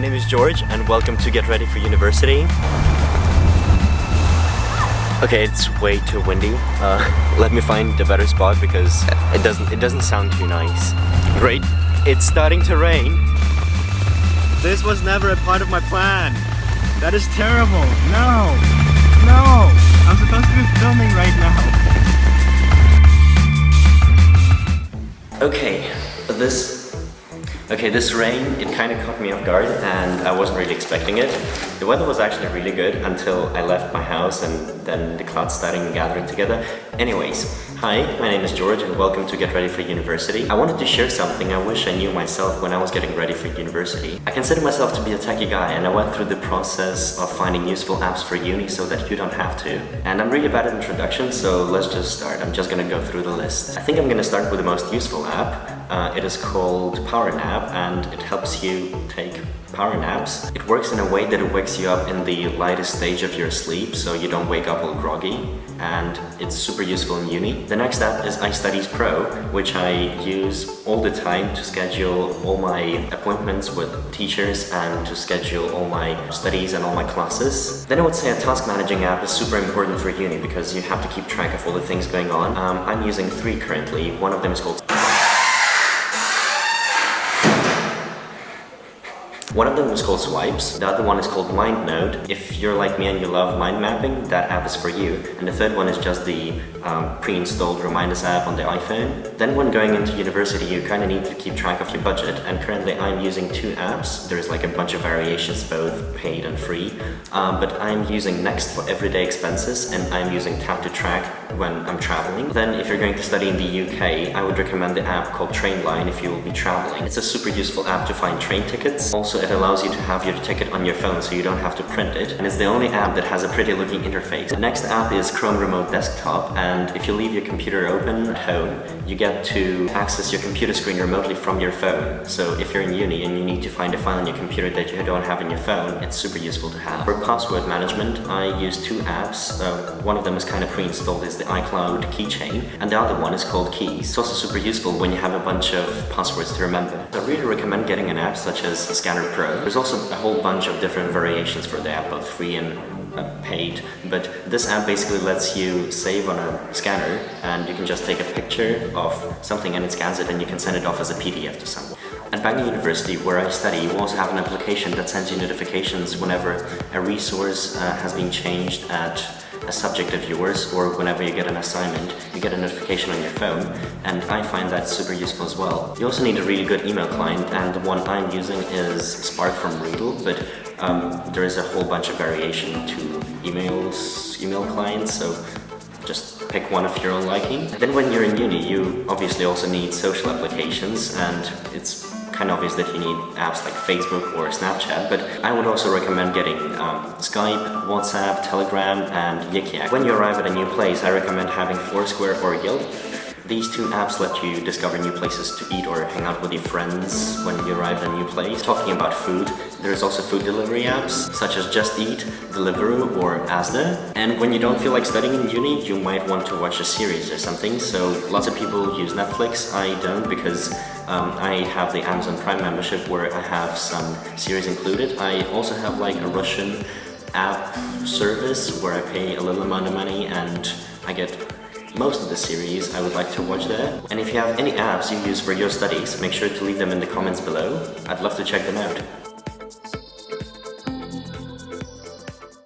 name is George and welcome to Get Ready for University. Okay, it's way too windy. Let me find a better spot because it doesn't sound too nice. Great, it's starting to rain. This was never a part of my plan. That is terrible. No, I'm supposed to be filming right now. Okay, this rain, it kind of caught me off guard and I wasn't really expecting it. The weather was actually really good until I left my house and then the clouds started gathering together. Anyways, hi, my name is George and welcome to Get Ready for University. I wanted to share something I wish I knew myself when I was getting ready for university. I consider myself to be a techie guy and I went through the process of finding useful apps for uni so that you don't have to. And I'm really bad at introductions, so let's just start. I'm just gonna go through the list. I think I'm gonna start with the most useful app. It is called Power Nap and it helps you take power naps. It works in a way that it wakes you up in the lightest stage of your sleep so you don't wake up all groggy, and it's super useful in uni. The next app is iStudies Pro, which I use all the time to schedule all my appointments with teachers and to schedule all my studies and all my classes. Then I would say a task managing app is super important for uni because you have to keep track of all the things going on. I'm using 3 currently. One of them is called Swipes, the other one is called MindNode. If you're like me and you love mind mapping, that app is for you. And the third one is just the pre-installed Reminders app on the iPhone. Then when going into university, you kind of need to keep track of your budget, and currently I'm using 2 apps. There's like a bunch of variations, both paid and free, but I'm using Next for everyday expenses and I'm using Tap to Track when I'm traveling. Then if you're going to study in the UK, I would recommend the app called Trainline if you will be traveling. It's a super useful app to find train tickets. Also, it allows you to have your ticket on your phone so you don't have to print it, and it's the only app that has a pretty looking interface. The next app is Chrome Remote Desktop, and if you leave your computer open at home, you get to access your computer screen remotely from your phone. So if you're in uni and you need to find a file on your computer that you don't have in your phone, it's super useful to have. For password management, I use 2 apps. One of them is kind of pre-installed, is the iCloud keychain, and the other one is called Keys. It's also super useful when you have a bunch of passwords to remember. I really recommend getting an app such as Scanner Pro. There's also a whole bunch of different variations for the app, both free and paid, but this app basically lets you save on a scanner and you can just take a picture of something and it scans it and you can send it off as a PDF to someone. At Bangor University, where I study, you also have an application that sends you notifications whenever a resource has been changed at a subject of yours, or whenever you get an assignment, you get a notification on your phone, and I find that super useful as well. You also need a really good email client, and the one I'm using is Spark from Readle, but there is a whole bunch of variation to email clients, so just pick one of your own liking. Then when you're in uni, you obviously also need social applications, and it's kind of obvious that you need apps like Facebook or Snapchat, but I would also recommend getting Skype, WhatsApp, Telegram, and Yik Yak. When you arrive at a new place, I recommend having Foursquare or Yelp. These 2 apps let you discover new places to eat or hang out with your friends when you arrive at a new place. Talking about food, there's also food delivery apps such as Just Eat, Deliveroo, or Asda. And when you don't feel like studying in uni, you might want to watch a series or something. So lots of people use Netflix. I don't, because I have the Amazon Prime membership where I have some series included. I also have like a Russian app service where I pay a little amount of money and I get most of the series I would like to watch there. And if you have any apps you use for your studies, make sure to leave them in the comments below. I'd love to check them out.